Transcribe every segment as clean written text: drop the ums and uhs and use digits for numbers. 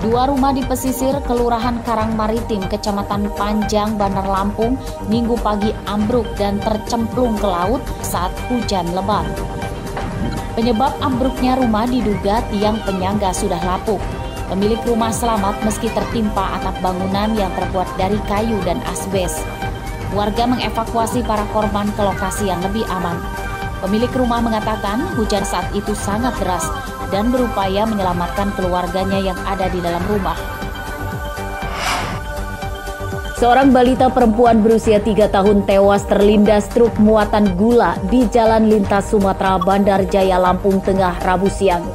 Dua rumah di pesisir Kelurahan Karangmaritim, Kecamatan Panjang, Bandar Lampung, Minggu pagi ambruk dan tercemplung ke laut saat hujan lebat. Penyebab ambruknya rumah diduga tiang penyangga sudah lapuk. Pemilik rumah selamat meski tertimpa atap bangunan yang terbuat dari kayu dan asbes. Warga mengevakuasi para korban ke lokasi yang lebih aman. Pemilik rumah mengatakan hujan saat itu sangat deras dan berupaya menyelamatkan keluarganya yang ada di dalam rumah. Seorang balita perempuan berusia 3 tahun tewas terlindas truk muatan gula di Jalan Lintas Sumatera, Bandar Jaya, Lampung Tengah, Rabu siang.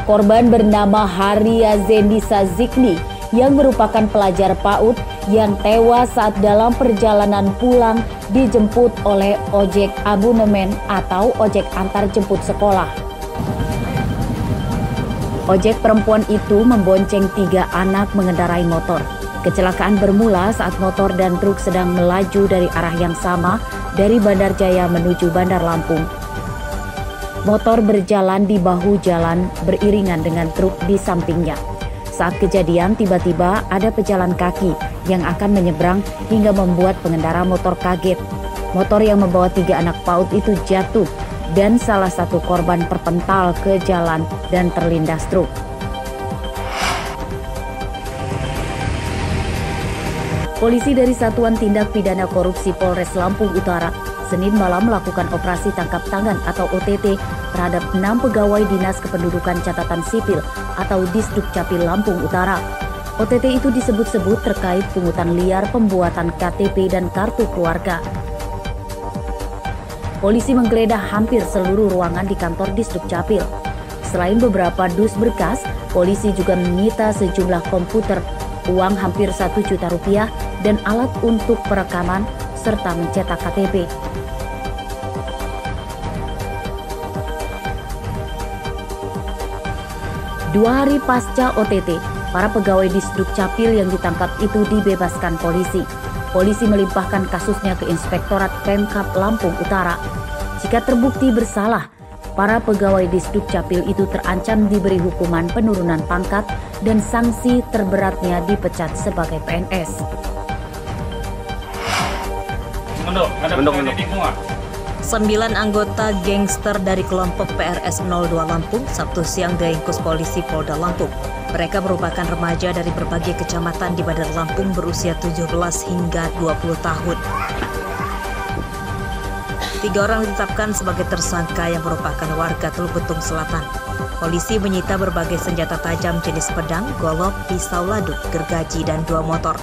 Korban bernama Haria Zendisa Zikni yang merupakan pelajar PAUD yang tewas saat dalam perjalanan pulang dijemput oleh ojek abonemen atau ojek antar jemput sekolah. Ojek perempuan itu membonceng 3 anak mengendarai motor. Kecelakaan bermula saat motor dan truk sedang melaju dari arah yang sama dari Bandar Jaya menuju Bandar Lampung. Motor berjalan di bahu jalan beriringan dengan truk di sampingnya. Saat kejadian, tiba-tiba ada pejalan kaki yang akan menyeberang hingga membuat pengendara motor kaget. Motor yang membawa 3 anak PAUD itu jatuh dan salah satu korban terpental ke jalan dan terlindas truk. Polisi dari Satuan Tindak Pidana Korupsi Polres Lampung Utara Senin malam melakukan operasi tangkap tangan atau OTT terhadap 6 pegawai Dinas Kependudukan Catatan Sipil atau Disdukcapil Lampung Utara. OTT itu disebut-sebut terkait pungutan liar pembuatan KTP dan kartu keluarga. Polisi menggeledah hampir seluruh ruangan di kantor Disdukcapil. Selain beberapa dus berkas, polisi juga menyita sejumlah komputer, uang hampir 1 juta rupiah, dan alat untuk perekaman serta mencetak KTP. Dua hari pasca OTT, para pegawai Disdukcapil yang ditangkap itu dibebaskan polisi. Polisi melimpahkan kasusnya ke Inspektorat Pemkab Lampung Utara. Jika terbukti bersalah, para pegawai Disdukcapil itu terancam diberi hukuman penurunan pangkat dan sanksi terberatnya dipecat sebagai PNS. 9 anggota gangster dari kelompok PRS 02 Lampung Sabtu siang diringkus polisi Polda Lampung. Mereka merupakan remaja dari berbagai kecamatan di Bandar Lampung berusia 17 hingga 20 tahun. 3 orang ditetapkan sebagai tersangka yang merupakan warga Teluk Betung Selatan. Polisi menyita berbagai senjata tajam jenis pedang, golok, pisau laduk, gergaji, dan 2 motor.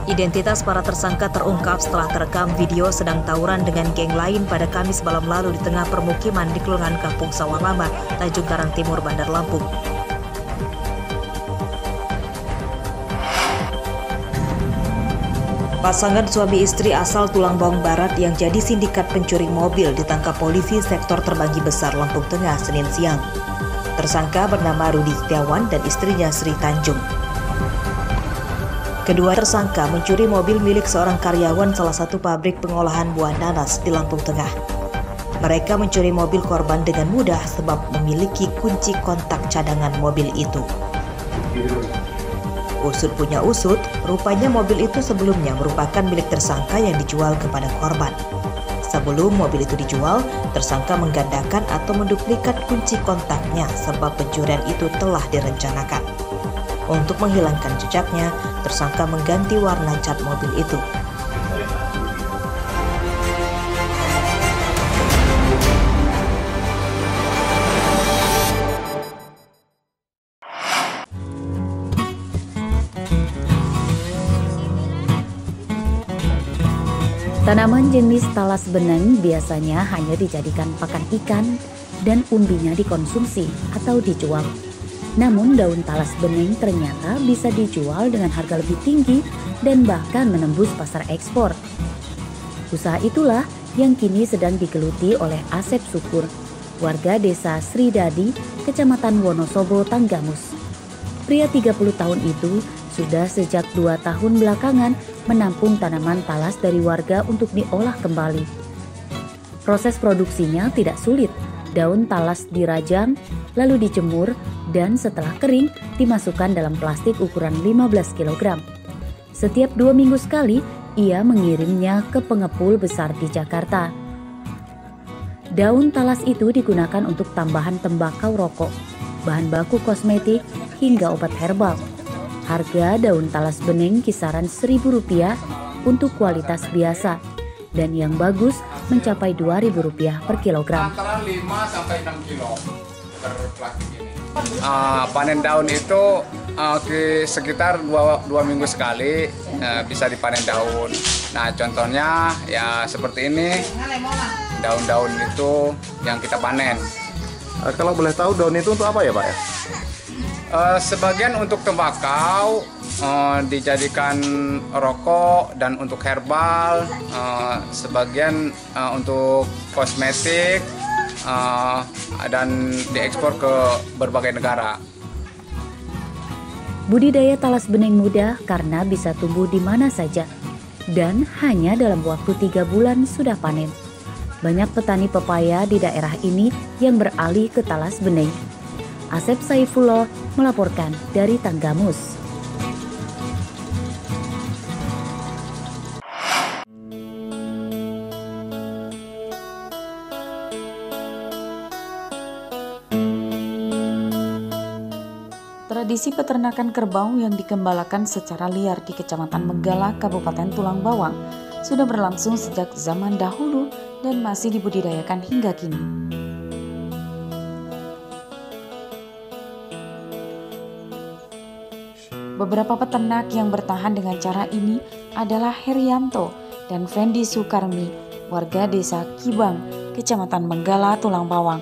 Identitas para tersangka terungkap setelah terekam video sedang tawuran dengan geng lain pada Kamis malam lalu di tengah permukiman di Kelurahan Kampung Sawah Lama, Tanjung Karang Timur, Bandar Lampung. Pasangan suami istri asal Tulang Bawang Barat yang jadi sindikat pencuri mobil ditangkap polisi sektor Terbanggi Besar, Lampung Tengah, Senin siang. Tersangka bernama Rudi Setiawan dan istrinya Sri Tanjung. Kedua tersangka mencuri mobil milik seorang karyawan salah satu pabrik pengolahan buah nanas di Lampung Tengah. Mereka mencuri mobil korban dengan mudah sebab memiliki kunci kontak cadangan mobil itu. Usut punya usut, rupanya mobil itu sebelumnya merupakan milik tersangka yang dijual kepada korban. Sebelum mobil itu dijual, tersangka menggandakan atau menduplikat kunci kontaknya sebab pencurian itu telah direncanakan. Untuk menghilangkan jejaknya, tersangka mengganti warna cat mobil itu. Tanaman jenis talas beneng biasanya hanya dijadikan pakan ikan dan umbinya dikonsumsi atau dijual. Namun daun talas beneng ternyata bisa dijual dengan harga lebih tinggi dan bahkan menembus pasar ekspor. Usaha itulah yang kini sedang digeluti oleh Asep Syukur, warga desa Sridadi, Kecamatan Wonosobo, Tanggamus. Pria 30 tahun itu sudah sejak 2 tahun belakangan menampung tanaman talas dari warga untuk diolah kembali. Proses produksinya tidak sulit. Daun talas dirajang, lalu dijemur, dan setelah kering dimasukkan dalam plastik ukuran 15 kg. Setiap 2 minggu sekali, ia mengirimnya ke pengepul besar di Jakarta. Daun talas itu digunakan untuk tambahan tembakau rokok, bahan baku kosmetik, hingga obat herbal. Harga daun talas bening kisaran Rp1.000 untuk kualitas biasa, dan yang bagus mencapai Rp2.000 per kilogram. Antara 5-6 kilo per plastik ini. Panen daun itu sekitar 2 minggu sekali bisa dipanen daun. Nah, contohnya ya seperti ini, daun-daun itu yang kita panen. Kalau boleh tahu daun itu untuk apa ya Pak ya? Sebagian untuk tembakau, dijadikan rokok dan untuk herbal, sebagian untuk kosmetik, dan diekspor ke berbagai negara. Budidaya talas bening mudah karena bisa tumbuh di mana saja dan hanya dalam waktu 3 bulan sudah panen. Banyak petani pepaya di daerah ini yang beralih ke talas bening. Asep Saifullah melaporkan dari Tanggamus. Tradisi peternakan kerbau yang digembalakan secara liar di Kecamatan Menggala, Kabupaten Tulang Bawang, sudah berlangsung sejak zaman dahulu dan masih dibudidayakan hingga kini. Beberapa peternak yang bertahan dengan cara ini adalah Herianto dan Fendi Sukarmi, warga desa Kibang, Kecamatan Menggala, Tulang Bawang.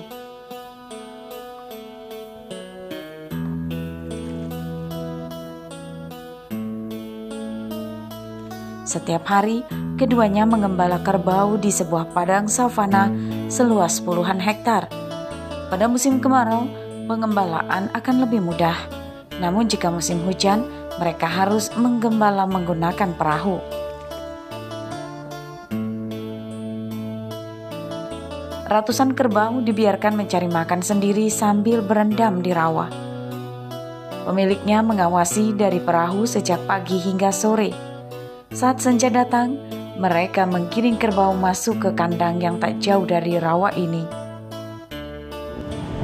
Setiap hari, keduanya mengembala kerbau di sebuah padang savana seluas puluhan hektar. Pada musim kemarau, pengembalaan akan lebih mudah. Namun jika musim hujan, mereka harus menggembala menggunakan perahu. Ratusan kerbau dibiarkan mencari makan sendiri sambil berendam di rawa. Pemiliknya mengawasi dari perahu sejak pagi hingga sore. Saat senja datang, mereka menggiring kerbau masuk ke kandang yang tak jauh dari rawa ini.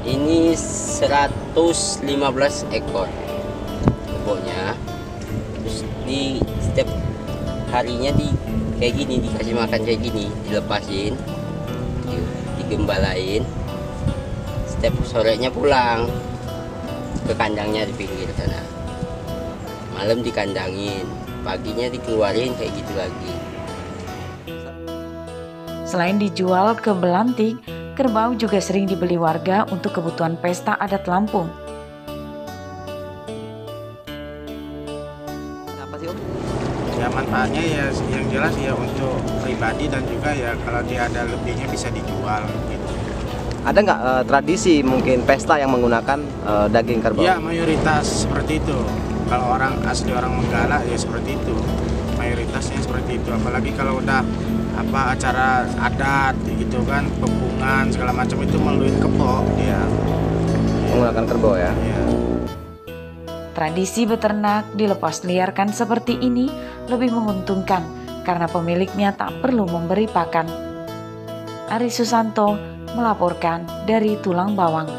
Ini 115 ekor kebunnya. Terus di setiap harinya kayak gini, dikasih makan kayak gini, dilepasin, digembalain. Setiap sorenya pulang ke kandangnya di pinggir sana. Malam dikandangin, paginya dikeluarin kayak gitu lagi. Selain dijual ke Belantik, kerbau juga sering dibeli warga untuk kebutuhan pesta adat Lampung. Apa sih Om? Ya manfaatnya ya yang jelas ya untuk pribadi dan juga ya kalau dia ada lebihnya bisa dijual gitu. Ada nggak tradisi mungkin pesta yang menggunakan daging kerbau? Ya mayoritas seperti itu. Kalau orang asli orang Menggala ya seperti itu. Mayoritasnya seperti itu. Apalagi kalau udah acara adat gitu kan, pembuangan segala macam itu melalui kebo dia. Menggunakan kerbau ya. Ya. Tradisi beternak dilepas liarkan seperti ini lebih menguntungkan karena pemiliknya tak perlu memberi pakan. Ari Susanto melaporkan dari Tulang Bawang.